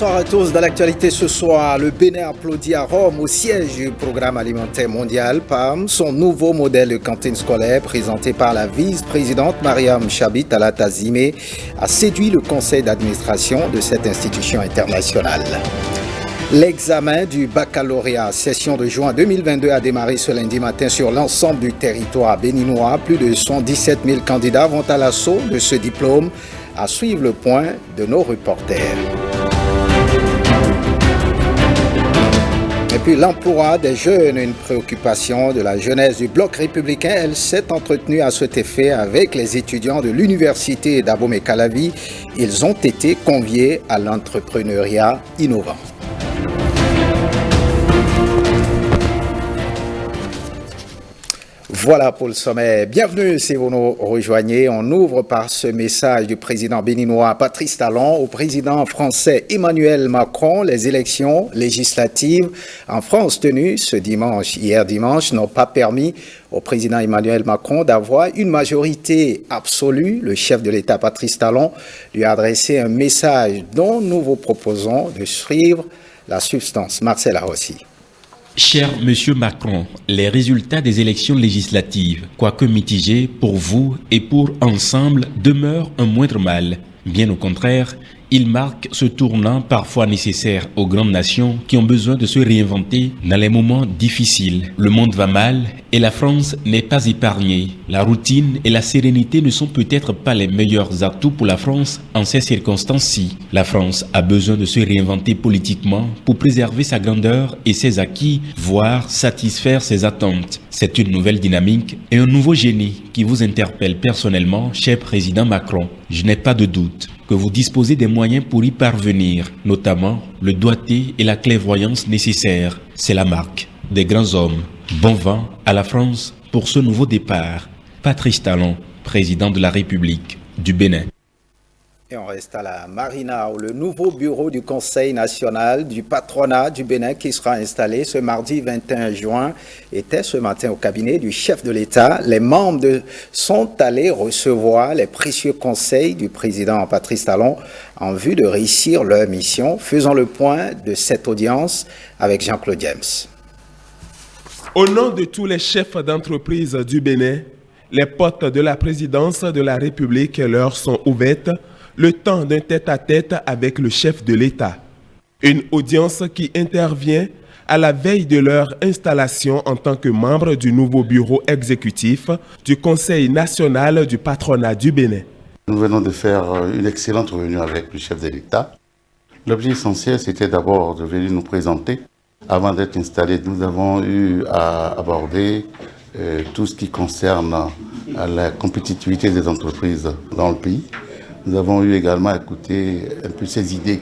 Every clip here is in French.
Bonsoir à tous. Dans l'actualité ce soir, le Bénin applaudit à Rome au siège du Programme alimentaire mondial PAM son nouveau modèle de cantine scolaire présenté par la vice-présidente Mariam Chabit Alatazimé a séduit le conseil d'administration de cette institution internationale. L'examen du baccalauréat session de juin 2022 a démarré ce lundi matin sur l'ensemble du territoire béninois. Plus de 117 000 candidats vont à l'assaut de ce diplôme. À suivre le point de nos reporters. Et puis l'emploi des jeunes, une préoccupation de la jeunesse du bloc républicain. Elle s'est entretenue à cet effet avec les étudiants de l'université d'Abomey-Calavi. Ils ont été conviés à l'entrepreneuriat innovant. Voilà pour le sommet. Bienvenue si vous nous rejoignez. On ouvre par ce message du président béninois Patrice Talon au président français Emmanuel Macron. Les élections législatives en France tenues hier dimanche, n'ont pas permis au président Emmanuel Macron d'avoir une majorité absolue. Le chef de l'État Patrice Talon lui a adressé un message dont nous vous proposons de suivre la substance. Marcel Arossi. Cher Monsieur Macron, les résultats des élections législatives, quoique mitigés pour vous et pour ensemble, demeurent un moindre mal. Bien au contraire, ils marquent ce tournant parfois nécessaire aux grandes nations qui ont besoin de se réinventer dans les moments difficiles. Le monde va mal et la France n'est pas épargnée. La routine et la sérénité ne sont peut-être pas les meilleurs atouts pour la France en ces circonstances-ci. La France a besoin de se réinventer politiquement pour préserver sa grandeur et ses acquis, voire satisfaire ses attentes. C'est une nouvelle dynamique et un nouveau génie qui vous interpelle personnellement, cher président Macron. Je n'ai pas de doute que vous disposez des moyens pour y parvenir, notamment le doigté et la clairvoyance nécessaires. C'est la marque des grands hommes. Bon vent à la France pour ce nouveau départ. Patrice Talon, président de la République du Bénin. Et on reste à la Marina, où le nouveau bureau du Conseil national du patronat du Bénin qui sera installé ce mardi 21 juin était ce matin au cabinet du chef de l'État. Les membres sont allés recevoir les précieux conseils du président Patrice Talon en vue de réussir leur mission. Faisons le point de cette audience avec Jean-Claude James. Au nom de tous les chefs d'entreprise du Bénin, les portes de la présidence de la République leur sont ouvertes le temps d'un tête-à-tête avec le chef de l'État. Une audience qui intervient à la veille de leur installation en tant que membre du nouveau bureau exécutif du Conseil national du patronat du Bénin. Nous venons de faire une excellente réunion avec le chef de l'État. L'objet essentiel, c'était d'abord de venir nous présenter. Avant d'être installés, nous avons eu à aborder tout ce qui concerne la compétitivité des entreprises dans le pays. Nous avons eu également à écouter un peu ses idées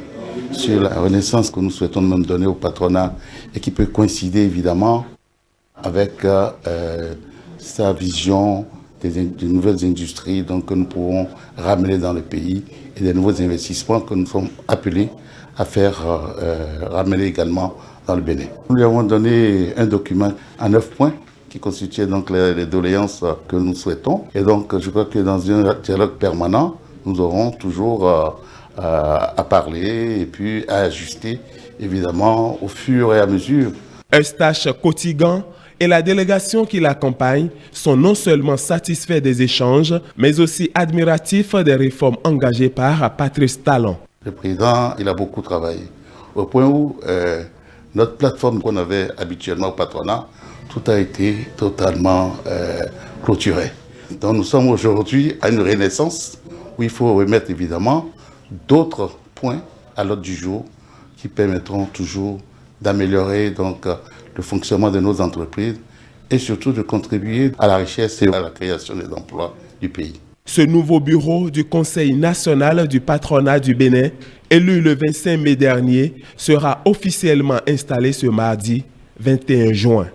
sur la renaissance que nous souhaitons même donner au patronat et qui peut coïncider évidemment avec sa vision des nouvelles industries donc, que nous pourrons ramener dans le pays et des nouveaux investissements que nous sommes appelés à faire ramener également dans le Bénin. Nous lui avons donné un document à 9 points qui constituait donc les doléances que nous souhaitons. Et donc je crois que dans un dialogue permanent, nous aurons toujours à parler et puis à ajuster, évidemment, au fur et à mesure. Eustache Kotigan et la délégation qui l'accompagne sont non seulement satisfaits des échanges, mais aussi admiratifs des réformes engagées par Patrice Talon. Le président, il a beaucoup travaillé, au point où notre plateforme qu'on avait habituellement au patronat, tout a été totalement clôturé. Donc nous sommes aujourd'hui à une renaissance où il faut remettre évidemment d'autres points à l'ordre du jour qui permettront toujours d'améliorer donc le fonctionnement de nos entreprises et surtout de contribuer à la richesse et à la création des emplois du pays. Ce nouveau bureau du Conseil national du patronat du Bénin, élu le 25 mai dernier, sera officiellement installé ce mardi 21 juin.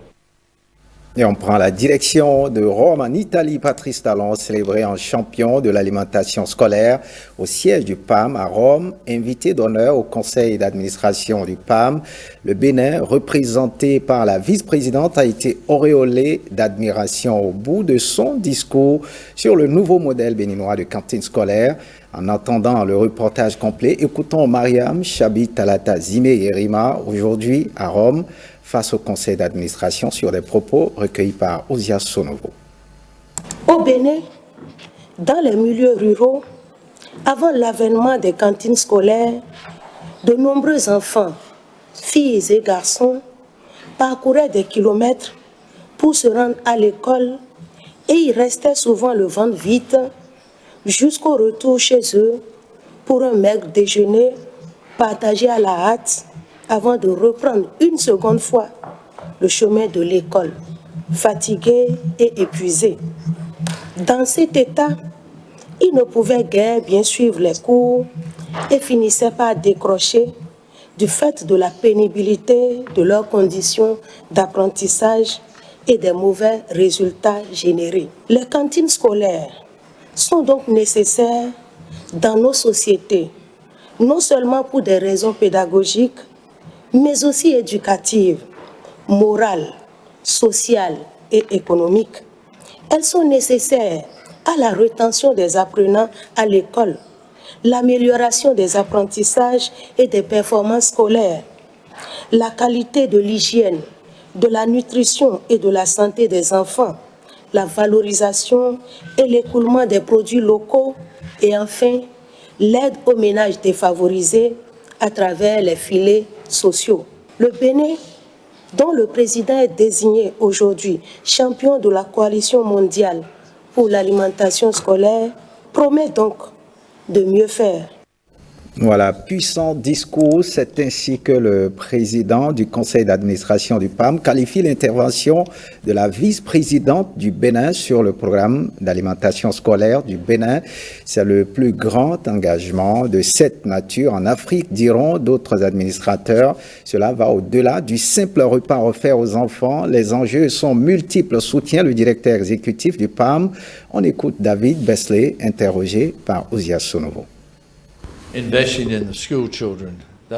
Et on prend la direction de Rome en Italie. Patrice Talon, célébré en champion de l'alimentation scolaire au siège du PAM à Rome, invité d'honneur au conseil d'administration du PAM. Le Bénin, représenté par la vice-présidente, a été auréolé d'admiration au bout de son discours sur le nouveau modèle béninois de cantine scolaire. En attendant le reportage complet, écoutons Mariam Chabit Talata Zimé-Yerima, aujourd'hui à Rome, face au conseil d'administration sur des propos recueillis par Osias Sonovo. Au Bénin, dans les milieux ruraux, avant l'avènement des cantines scolaires, de nombreux enfants, filles et garçons, parcouraient des kilomètres pour se rendre à l'école et y restaient souvent le ventre vide jusqu'au retour chez eux pour un maigre déjeuner partagé à la hâte avant de reprendre une seconde fois le chemin de l'école, fatigués et épuisés. Dans cet état, ils ne pouvaient guère bien suivre les cours et finissaient par décrocher du fait de la pénibilité de leurs conditions d'apprentissage et des mauvais résultats générés. Les cantines scolaires sont donc nécessaires dans nos sociétés, non seulement pour des raisons pédagogiques, mais aussi éducatives, morales, sociales et économiques. Elles sont nécessaires à la rétention des apprenants à l'école, l'amélioration des apprentissages et des performances scolaires, la qualité de l'hygiène, de la nutrition et de la santé des enfants, la valorisation et l'écoulement des produits locaux et enfin l'aide aux ménages défavorisés à travers les filets sociaux. Le Bénin, dont le président est désigné aujourd'hui champion de la coalition mondiale pour l'alimentation scolaire, promet donc de mieux faire. Voilà, puissant discours, c'est ainsi que le président du conseil d'administration du PAM qualifie l'intervention de la vice-présidente du Bénin sur le programme d'alimentation scolaire du Bénin. C'est le plus grand engagement de cette nature en Afrique, diront d'autres administrateurs. Cela va au-delà du simple repas offert aux enfants. Les enjeux sont multiples, soutient le directeur exécutif du PAM. On écoute David Besley, interrogé par Osias Sonovo.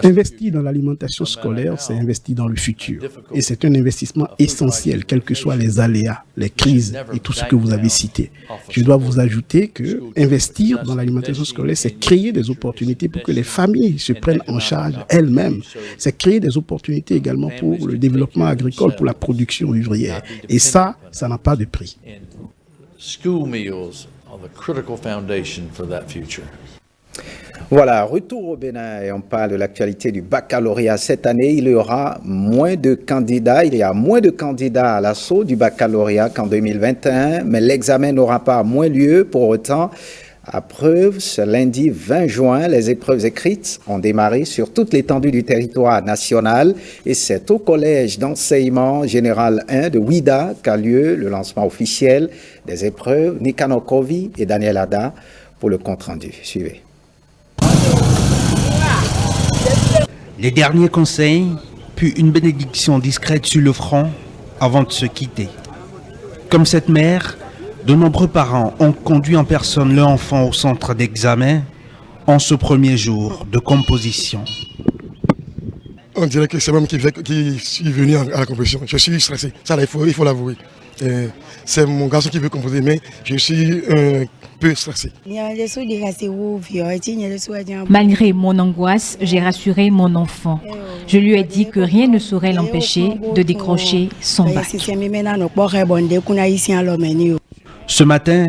Investir dans l'alimentation scolaire, c'est investir dans le futur. Et c'est un investissement essentiel, quels que soient les aléas, les crises et tout ce que vous avez cité. Je dois vous ajouter que investir dans l'alimentation scolaire, c'est créer des opportunités pour que les familles se prennent en charge elles-mêmes. C'est créer des opportunités également pour le développement agricole, pour la production ouvrière. Et ça n'a pas de prix. Voilà, retour au Bénin et on parle de l'actualité du baccalauréat. Cette année, il y a moins de candidats à l'assaut du baccalauréat qu'en 2021, mais l'examen n'aura pas moins lieu. Pour autant, à preuve, ce lundi 20 juin, les épreuves écrites ont démarré sur toute l'étendue du territoire national et c'est au collège d'enseignement général 1 de Ouida qu'a lieu le lancement officiel des épreuves. Nicanor Kovi et Daniel Ada pour le compte-rendu. Suivez. Les derniers conseils, puis une bénédiction discrète sur le front avant de se quitter. Comme cette mère, de nombreux parents ont conduit en personne leur enfant au centre d'examen en ce premier jour de composition. On dirait que c'est moi qui suis venu à la composition. Je suis stressé, ça il faut l'avouer. C'est mon garçon qui veut composer, mais je suis un peu stressé. Malgré mon angoisse, j'ai rassuré mon enfant. Je lui ai dit que rien ne saurait l'empêcher de décrocher son bac. Ce matin,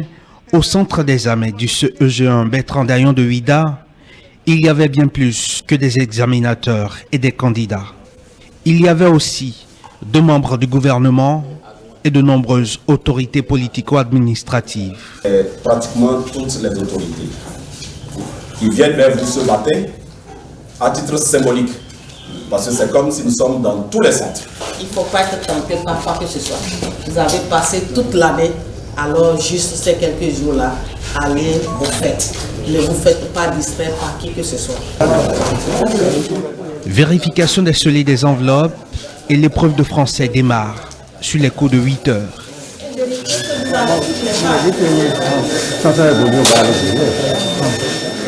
au centre d'examen du CEG1 Bertrand Daillon de Ouida, il y avait bien plus que des examinateurs et des candidats. Il y avait aussi 2 membres du gouvernement et de nombreuses autorités politico-administratives. Pratiquement toutes les autorités qui viennent vers vous ce matin à titre symbolique, parce que c'est comme si nous sommes dans tous les centres. Il ne faut pas être tenté par quoi que ce soit. Vous avez passé toute l'année, alors juste ces quelques jours-là, allez, vous faites. Ne vous faites pas distraire par qui que ce soit. Vérification des scellés des enveloppes et l'épreuve de français démarre. sur les coups de 8 heures.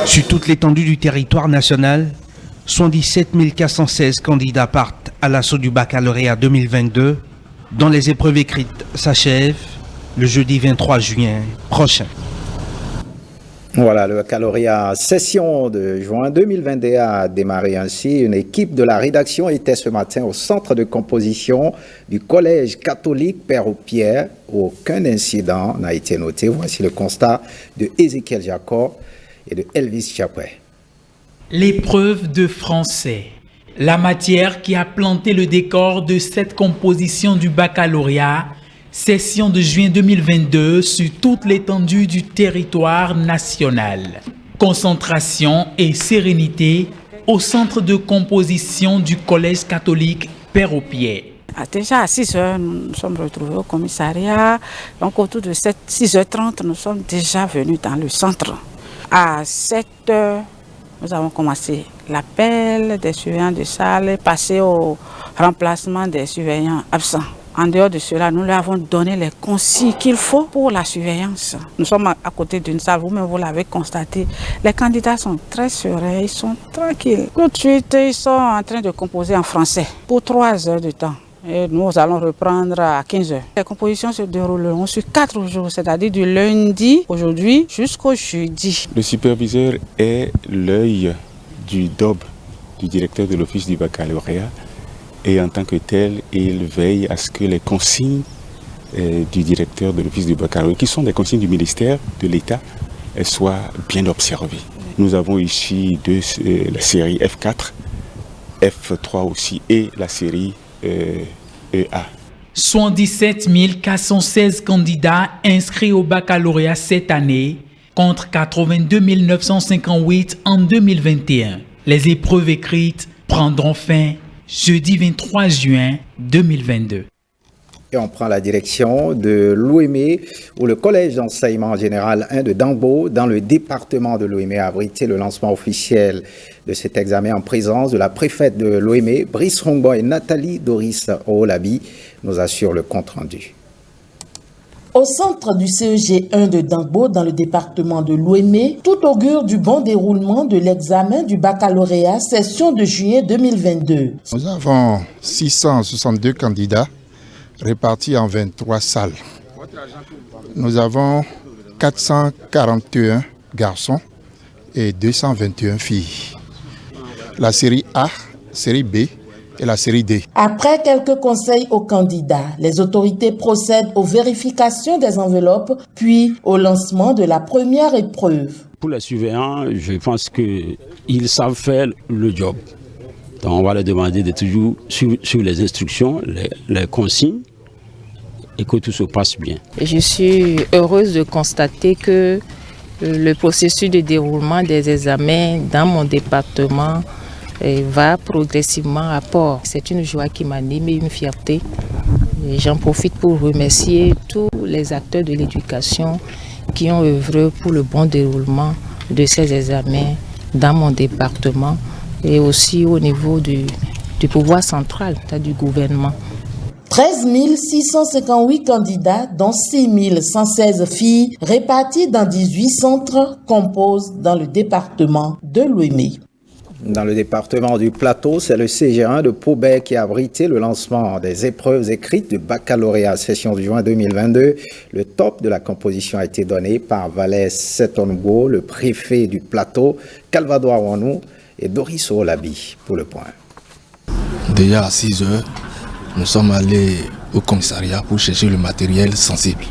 Sur toute l'étendue du territoire national, 77 416 candidats partent à l'assaut du baccalauréat 2022, dont les épreuves écrites s'achèvent le jeudi 23 juin prochain. Voilà, le baccalauréat session de juin 2022 a démarré ainsi. Une équipe de la rédaction était ce matin au centre de composition du collège catholique Père-au-Pierre. Aucun incident n'a été noté. Voici le constat de Ézéchiel Jacob et de Elvis Chapret. L'épreuve de français, la matière qui a planté le décor de cette composition du baccalauréat, session de juin 2022 sur toute l'étendue du territoire national. Concentration et sérénité au centre de composition du collège catholique Père-au-Pierre. Déjà à 6 h, nous sommes retrouvés au commissariat. Donc autour de 6h30, nous sommes déjà venus dans le centre. À 7 h, nous avons commencé l'appel des surveillants de salle et passé au remplacement des surveillants absents. En dehors de cela, nous leur avons donné les consignes qu'il faut pour la surveillance. Nous sommes à côté d'une salle, vous-même vous l'avez constaté. Les candidats sont très sereins, ils sont tranquilles. Tout de suite, ils sont en train de composer en français pour 3 heures de temps. Et nous allons reprendre à 15 h. Les compositions se dérouleront sur 4 jours, c'est-à-dire du lundi, aujourd'hui, jusqu'au jeudi. Le superviseur est l'œil du DOB, du directeur de l'office du baccalauréat. Et en tant que tel, il veille à ce que les consignes du directeur de l'office du baccalauréat, qui sont des consignes du ministère de l'État, soient bien observées. Nous avons ici la série F4, F3 aussi, et la série EA. 77 416 candidats inscrits au baccalauréat cette année, contre 82 958 en 2021. Les épreuves écrites prendront fin jeudi 23 juin 2022. Et on prend la direction de l'Ouémé, où le collège d'enseignement général 1 de Dangbo, dans le département de l'Ouémé, a abrité le lancement officiel de cet examen en présence de la préfète de l'Ouémé, Brice Rongbo, et Nathalie Doris Oolabi, nous assure le compte-rendu. Au centre du CEG 1 de Dangbo, dans le département de l'Ouémé, tout augure du bon déroulement de l'examen du baccalauréat session de juillet 2022. Nous avons 662 candidats répartis en 23 salles. Nous avons 441 garçons et 221 filles. La série A, série B et la série D. Après quelques conseils aux candidats, les autorités procèdent aux vérifications des enveloppes, puis au lancement de la première épreuve. Pour les surveillants, je pense qu'ils savent faire le job. Donc on va leur demander de toujours suivre les instructions, les consignes, et que tout se passe bien. Je suis heureuse de constater que le processus de déroulement des examens dans mon département va progressivement à port. C'est une joie qui m'anime et une fierté. J'en profite pour remercier tous les acteurs de l'éducation qui ont œuvré pour le bon déroulement de ces examens dans mon département et aussi au niveau du pouvoir central, du gouvernement. 13 658 candidats, dont 6 116 filles, répartis dans 18 centres, composent dans le département de l'Ouémé. Dans le département du Plateau, c'est le CG1 de Paubert qui a abrité le lancement des épreuves écrites du baccalauréat session de juin 2022. Le top de la composition a été donné par Valès Setongo, le préfet du Plateau, Calvador Wanou et Doris Oolabi pour le point. Déjà à 6 h, nous sommes allés au commissariat pour chercher le matériel sensible.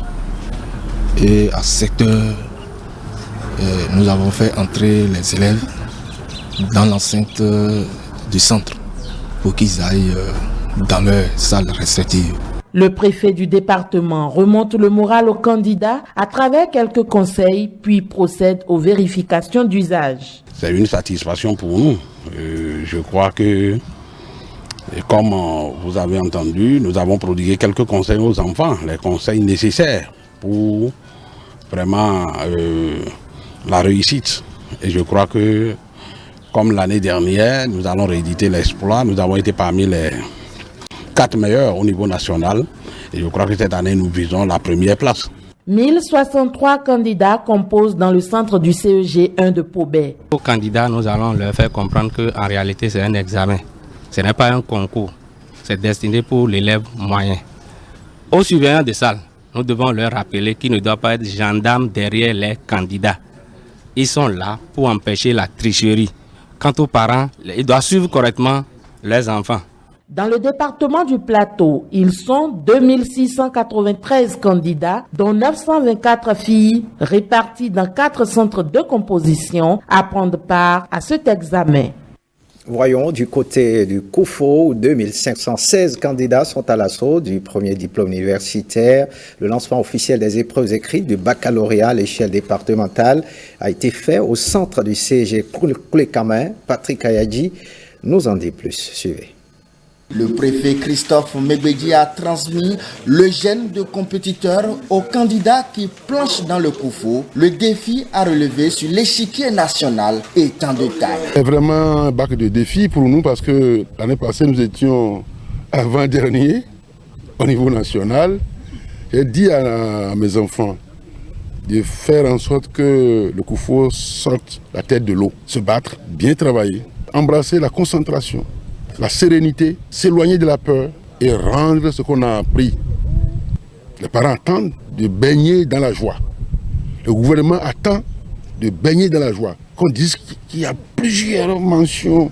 Et à 7 h, nous avons fait entrer les élèves dans l'enceinte du centre pour qu'ils aillent dans leur salle respective. Le préfet du département remonte le moral aux candidats à travers quelques conseils, puis procède aux vérifications d'usage. C'est une satisfaction pour nous. Je crois que, comme vous avez entendu, nous avons prodigué quelques conseils aux enfants, les conseils nécessaires pour vraiment la réussite. Et je crois que, comme l'année dernière, nous allons rééditer l'exploit. Nous avons été parmi les 4 meilleurs au niveau national. Et je crois que cette année, nous visons la première place. 1063 candidats composent dans le centre du CEG 1 de Pobet. Aux candidats, nous allons leur faire comprendre qu'en réalité, c'est un examen. Ce n'est pas un concours. C'est destiné pour l'élève moyen. Aux surveillants de salle, nous devons leur rappeler qu'ils ne doivent pas être gendarmes derrière les candidats. Ils sont là pour empêcher la tricherie. Quant aux parents, ils doivent suivre correctement leurs enfants. Dans le département du Plateau, ils sont 2693 candidats, dont 924 filles, réparties dans 4 centres de composition, à prendre part à cet examen. Voyons du côté du Koufo, où 2516 candidats sont à l'assaut du premier diplôme universitaire. Le lancement officiel des épreuves écrites du baccalauréat à l'échelle départementale a été fait au centre du CEG Koulekamin. Patrick Ayadji nous en dit plus. Suivez. Le préfet Christophe Megbedi a transmis le gène de compétiteur aux candidats qui planchent dans le Koufo. Le défi à relever sur l'échiquier national est en détail. C'est vraiment un bac de défi pour nous parce que l'année passée, nous étions avant-dernier au niveau national. J'ai dit à mes enfants de faire en sorte que le Koufo sorte la tête de l'eau, se battre, bien travailler, embrasser la concentration, la sérénité, s'éloigner de la peur et rendre ce qu'on a appris. Les parents attendent de baigner dans la joie. Le gouvernement attend de baigner dans la joie. Qu'on dise qu'il y a plusieurs mentions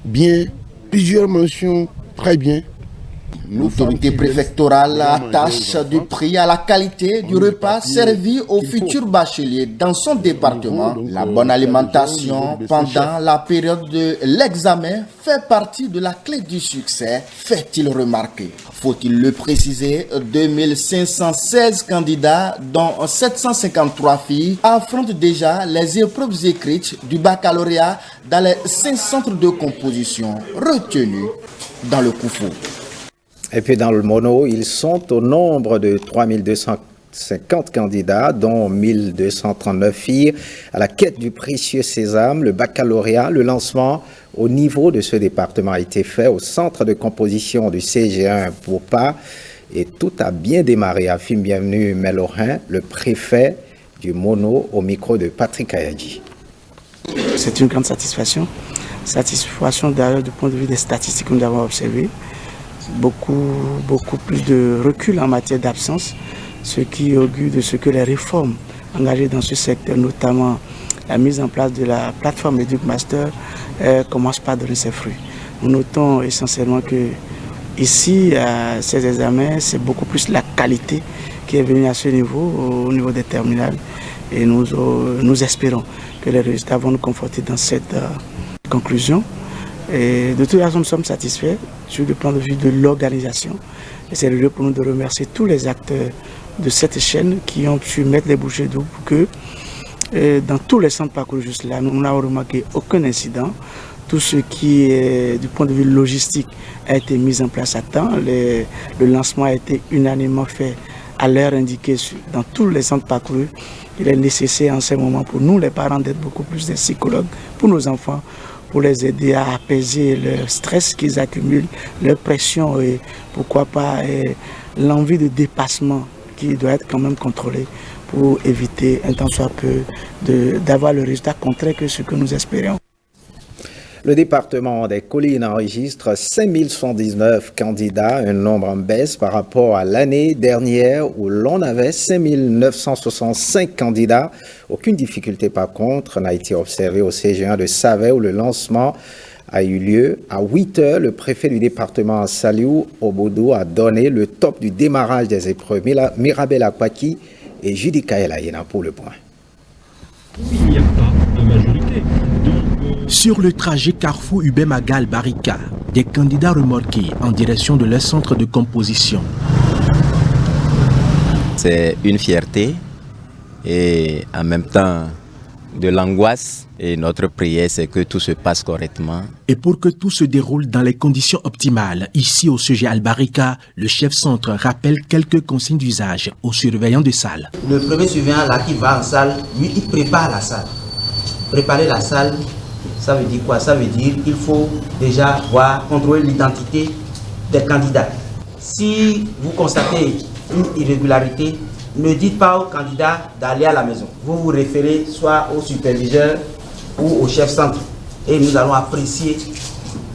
bien, plusieurs mentions très bien. L'autorité préfectorale attache du prix à la qualité du repas servi aux futurs bacheliers dans son département. La bonne alimentation pendant la période de l'examen fait partie de la clé du succès, fait-il remarquer. Faut-il le préciser, 2516 candidats, dont 753 filles, affrontent déjà les épreuves écrites du baccalauréat dans les 5 centres de composition retenus dans le Koufo. Et puis dans le mono, ils sont au nombre de 3250 candidats, dont 1239 filles, à la quête du précieux sésame, le baccalauréat. Le lancement au niveau de ce département a été fait au centre de composition du CG1 Popa. Et tout a bien démarré. Affirme bienvenue Melorin, le préfet du mono, au micro de Patrick Ayadji. C'est une grande satisfaction. Satisfaction d'ailleurs du point de vue des statistiques que nous avons observées. Beaucoup plus de recul en matière d'absence, ce qui augure de ce que les réformes engagées dans ce secteur, notamment la mise en place de la plateforme EducMaster, commencent par donner ses fruits. Nous notons essentiellement que ici, à ces examens, c'est beaucoup plus la qualité qui est venue à ce niveau, au niveau des terminales, et nous espérons que les résultats vont nous conforter dans cette conclusion. Et de toute façon, nous sommes satisfaits sur le plan de vue de l'organisation. Et c'est le lieu pour nous de remercier tous les acteurs de cette chaîne qui ont pu mettre les bouchées doubles pour que dans tous les centres parcourus juste là, nous n'avons remarqué aucun incident. Tout ce qui est du point de vue logistique a été mis en place à temps. Le lancement a été unanimement fait à l'heure indiquée dans tous les centres parcourus. Il est nécessaire en ce moment pour nous, les parents, d'être beaucoup plus des psychologues pour nos enfants, pour les aider à apaiser leur stress qu'ils accumulent, leur pression et pourquoi pas l'envie de dépassement qui doit être quand même contrôlée pour éviter un tant soit peu d'avoir le résultat contraire que ce que nous espérions. Le département des collines enregistre 5119 candidats, un nombre en baisse par rapport à l'année dernière où l'on avait 5965 candidats. Aucune difficulté par contre n'a été observée au CG1 de Savet où le lancement a eu lieu à 8 h. Le préfet du département Saliou Obodo a donné le top du démarrage des épreuves. Mirabel Akwaki et Judy Kaela pour le point. Il n'y a pas de majorité. Sur le trajet Carrefour Ubem-Magal-Barika, des candidats remorqués en direction de leur centre de composition. C'est une fierté et en même temps de l'angoisse. Et notre prière, c'est que tout se passe correctement. Et pour que tout se déroule dans les conditions optimales, ici au CG Al-Barika, le chef centre rappelle quelques consignes d'usage aux surveillants de salle. Le premier surveillant là qui va en salle, lui, il prépare la salle. Préparer la salle, ça veut dire quoi? Ça veut dire qu'il faut déjà contrôler l'identité des candidats. Si vous constatez une irrégularité, ne dites pas au candidat d'aller à la maison. Vous vous référez soit au superviseur ou au chef centre. Et nous allons apprécier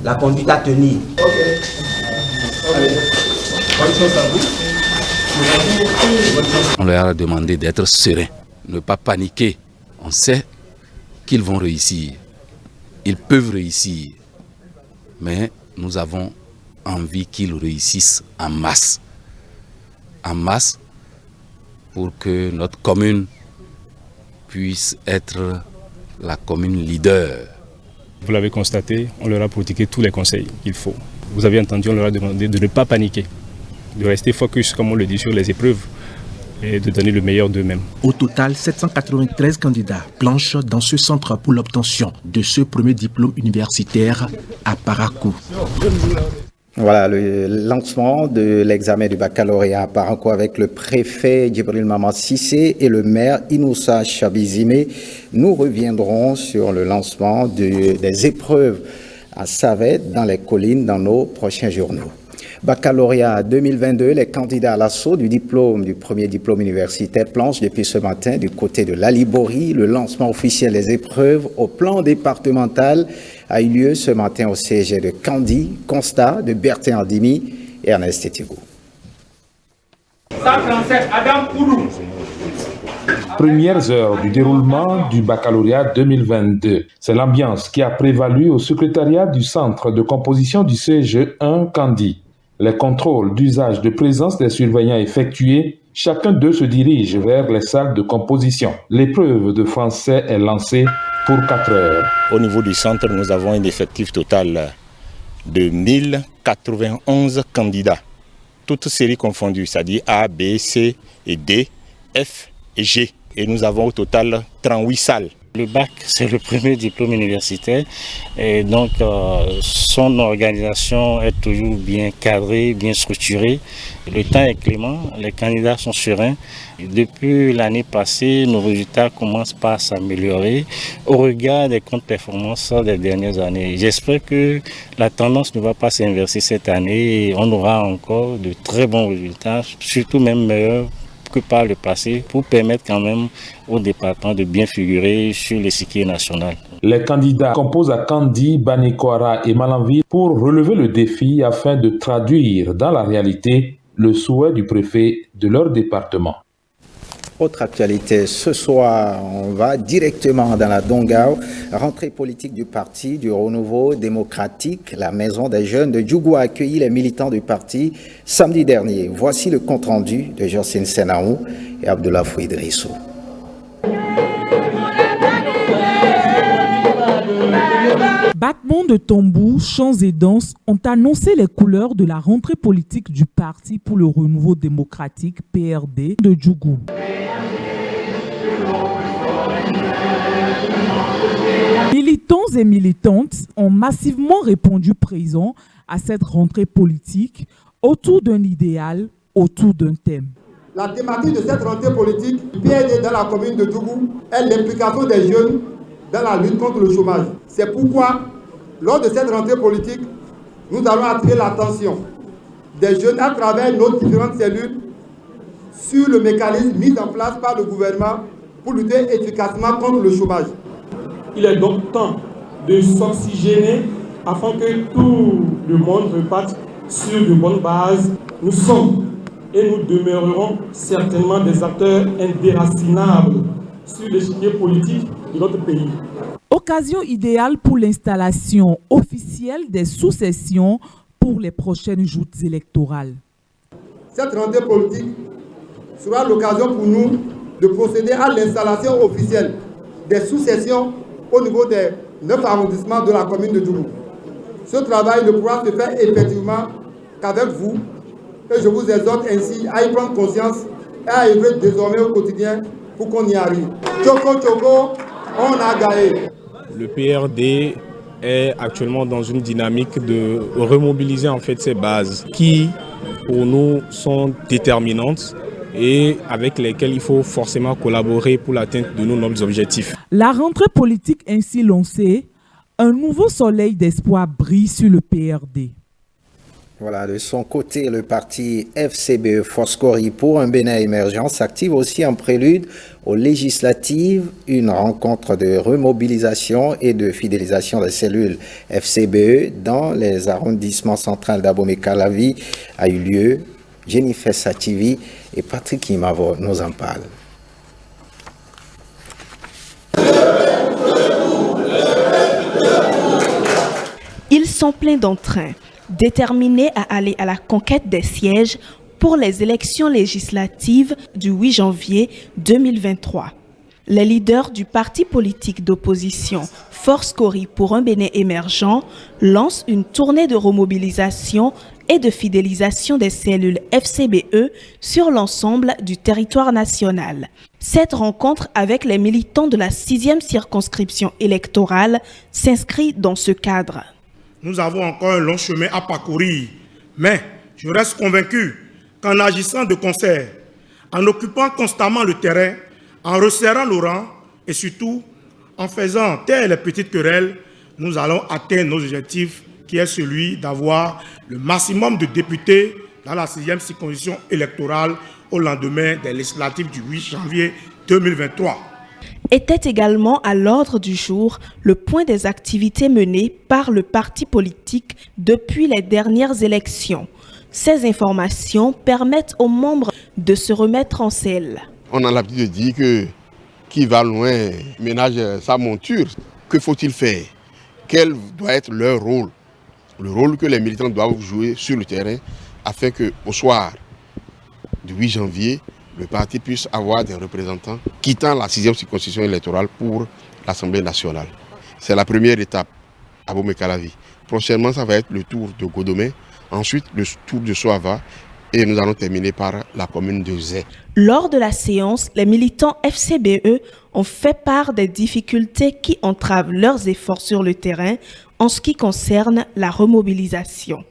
la conduite à tenir. On leur a demandé d'être sereins, ne pas paniquer. On sait qu'ils vont réussir. Ils peuvent réussir. Mais nous avons envie qu'ils réussissent en masse. En masse pour que notre commune puisse être la commune leader. Vous l'avez constaté, on leur a prodigué tous les conseils qu'il faut. Vous avez entendu, on leur a demandé de ne pas paniquer, de rester focus, comme on le dit, sur les épreuves et de donner le meilleur d'eux-mêmes. Au total, 793 candidats planchent dans ce centre pour l'obtention de ce premier diplôme universitaire à Parakou. Voilà le lancement de l'examen du baccalauréat à Parakou avec le préfet Djibril Maman Cissé et le maire Inoussa Chabizime. Nous reviendrons sur le lancement des épreuves à Savet dans les collines dans nos prochains journaux. Baccalauréat 2022, les candidats à l'assaut du premier diplôme universitaire planchent depuis ce matin du côté de l'Alibori. Le lancement officiel des épreuves au plan départemental a eu lieu ce matin au CEG de Kandi, Constat de Bertin Andimi et Ernest Etigo. Premières heures du déroulement du baccalauréat 2022. C'est l'ambiance qui a prévalu au secrétariat du centre de composition du CEG 1 Kandi. Les contrôles d'usage de présence des surveillants effectués, chacun d'eux se dirige vers les salles de composition. L'épreuve de français est lancée pour 4 heures. Au niveau du centre, nous avons un effectif total de 1091 candidats. Toutes séries confondues, c'est-à-dire A, B, C et D, F et G. Et nous avons au total 38 salles. Le bac, c'est le premier diplôme universitaire et donc son organisation est toujours bien cadrée, bien structurée. Le temps est clément, les candidats sont sereins. Depuis l'année passée, nos résultats commencent par s'améliorer au regard des comptes performances des dernières années. J'espère que la tendance ne va pas s'inverser cette année et on aura encore de très bons résultats, surtout même meilleurs que par le passé, pour permettre quand même au département de bien figurer sur l'échiquier national. Les candidats composent à Kandi, Banekoara et Malanville pour relever le défi afin de traduire dans la réalité le souhait du préfet de leur département. Autre actualité, ce soir, on va directement dans la Dongao, rentrée politique du parti du Renouveau démocratique. La maison des jeunes de Djougou a accueilli les militants du parti samedi dernier. Voici le compte-rendu de Jocelyne Senaou et Abdullah Fouidrissou. Battements de tambours, chants et danses ont annoncé les couleurs de la rentrée politique du Parti pour le Renouveau démocratique PRD de Djougou. Militants et militantes ont massivement répondu présents à cette rentrée politique autour d'un idéal, autour d'un thème. La thématique de cette rentrée politique PRD dans la commune de Djougou est l'implication des jeunes dans la lutte contre le chômage. C'est pourquoi, lors de cette rentrée politique, nous allons attirer l'attention des jeunes à travers nos différentes cellules sur le mécanisme mis en place par le gouvernement pour lutter efficacement contre le chômage. Il est donc temps de s'oxygéner afin que tout le monde reparte sur de bonnes bases. Nous sommes et nous demeurerons certainement des acteurs indéracinables sur l'échiquier politique de notre pays. Occasion idéale pour l'installation officielle des sous-sessions pour les prochaines joutes électorales. Cette rentrée politique sera l'occasion pour nous de procéder à l'installation officielle des sous-sessions au niveau des 9 arrondissements de la commune de Djougou. Ce travail ne pourra se faire effectivement qu'avec vous et je vous exhorte ainsi à y prendre conscience et à œuvrer désormais au quotidien pour qu'on y arrive. Tchoko Tchoko, on a gagné. Le PRD est actuellement dans une dynamique de remobiliser en fait ses bases qui, pour nous, sont déterminantes et avec lesquelles il faut forcément collaborer pour l'atteinte de nos nobles objectifs. La rentrée politique ainsi lancée, un nouveau soleil d'espoir brille sur le PRD. Voilà, de son côté, le parti FCBE Foscori pour un Bénin émergent s'active aussi en prélude aux législatives. Une rencontre de remobilisation et de fidélisation des cellules FCBE dans les arrondissements centraux d'Abomey-Calavi a eu lieu. Jennifer Sativi et Patrick Imavo nous en parlent. Ils sont pleins d'entrain, déterminés à aller à la conquête des sièges pour les élections législatives du 8 janvier 2023. Les leaders du parti politique d'opposition Foscori pour un Bénin émergent lancent une tournée de remobilisation et de fidélisation des cellules FCBE sur l'ensemble du territoire national. Cette rencontre avec les militants de la 6e circonscription électorale s'inscrit dans ce cadre. Nous avons encore un long chemin à parcourir, mais je reste convaincu qu'en agissant de concert, en occupant constamment le terrain, en resserrant nos rangs et surtout en faisant taire les petites querelles, nous allons atteindre nos objectifs qui est celui d'avoir le maximum de députés dans la 6e circonscription électorale au lendemain des législatives du 8 janvier 2023. Était également à l'ordre du jour le point des activités menées par le parti politique depuis les dernières élections. Ces informations permettent aux membres de se remettre en selle. On a l'habitude de dire que qui va loin ménage sa monture. Que faut-il faire? Quel doit être leur rôle? Le rôle que les militants doivent jouer sur le terrain afin qu'au soir du 8 janvier, le parti puisse avoir des représentants quittant la 6e circonscription électorale pour l'Assemblée nationale. C'est la première étape à Abomey-Calavi. Prochainement, ça va être le tour de Godomé, ensuite le tour de Soava et nous allons terminer par la commune de Zé. Lors de la séance, les militants FCBE ont fait part des difficultés qui entravent leurs efforts sur le terrain en ce qui concerne la remobilisation.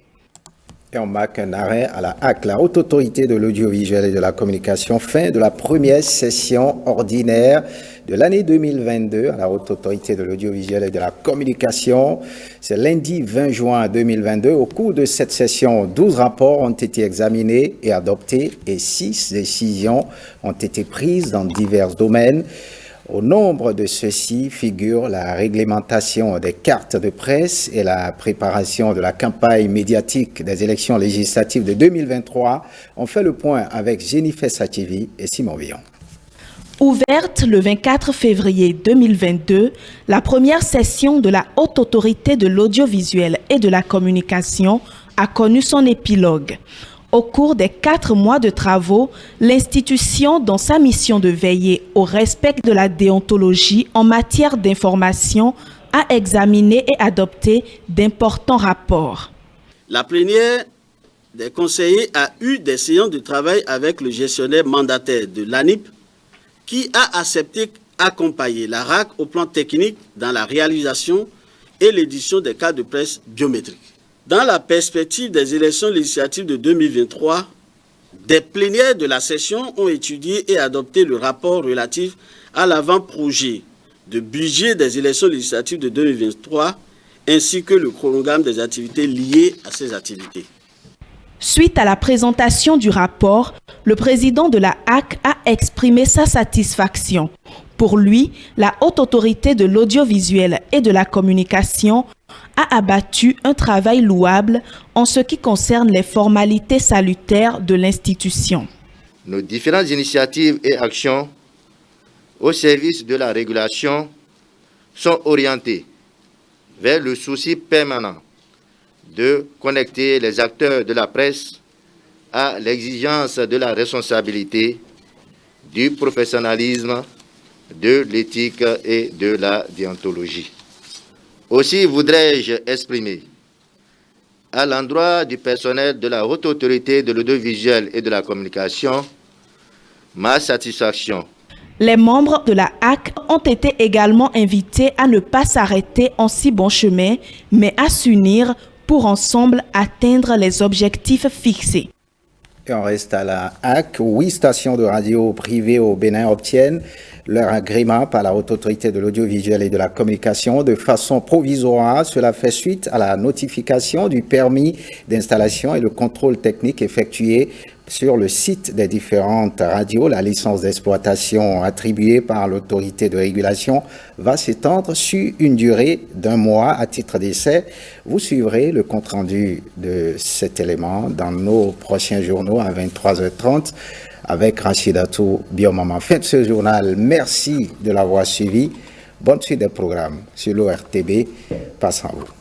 Et on marque un arrêt à la HAC, la Haute Autorité de l'Audiovisuel et de la Communication, fin de la première session ordinaire de l'année 2022 à la Haute Autorité de l'Audiovisuel et de la Communication. C'est lundi 20 juin 2022. Au cours de cette session, 12 rapports ont été examinés et adoptés et 6 décisions ont été prises dans divers domaines. Au nombre de ceux-ci figurent la réglementation des cartes de presse et la préparation de la campagne médiatique des élections législatives de 2023. On fait le point avec Jennifer Sativi et Simon Villon. Ouverte le 24 février 2022, la première session de la Haute Autorité de l'Audiovisuel et de la Communication a connu son épilogue. Au cours des 4 mois de travaux, l'institution, dans sa mission de veiller au respect de la déontologie en matière d'information, a examiné et adopté d'importants rapports. La plénière des conseillers a eu des séances de travail avec le gestionnaire mandataire de l'ANIP qui a accepté d'accompagner la RAC au plan technique dans la réalisation et l'édition des cartes de presse biométriques. Dans la perspective des élections législatives de 2023, des plénières de la session ont étudié et adopté le rapport relatif à l'avant-projet de budget des élections législatives de 2023 ainsi que le chronogramme des activités liées à ces activités. Suite à la présentation du rapport, le président de la HAC a exprimé sa satisfaction. Pour lui, la Haute Autorité de l'Audiovisuel et de la Communication a abattu un travail louable en ce qui concerne les formalités salutaires de l'institution. Nos différentes initiatives et actions au service de la régulation sont orientées vers le souci permanent de connecter les acteurs de la presse à l'exigence de la responsabilité, du professionnalisme, de l'éthique et de la déontologie. Aussi voudrais-je exprimer, à l'endroit du personnel de la Haute Autorité de l'Audiovisuel et de la Communication, ma satisfaction. Les membres de la HAC ont été également invités à ne pas s'arrêter en si bon chemin, mais à s'unir pour ensemble atteindre les objectifs fixés. Et on reste à la HAC. 8 stations de radio privées au Bénin obtiennent leur agrément par la Haute Autorité de l'Audiovisuel et de la Communication de façon provisoire. Cela fait suite à la notification du permis d'installation et le contrôle technique effectué sur le site des différentes radios. La licence d'exploitation attribuée par l'autorité de régulation va s'étendre sur une durée d'1 mois à titre d'essai. Vous suivrez le compte-rendu de cet élément dans nos prochains journaux à 23h30 avec Rachidatou Biomama. Fin de ce journal. Merci de l'avoir suivi. Bonne suite des programmes sur l'ORTB. Passe à vous.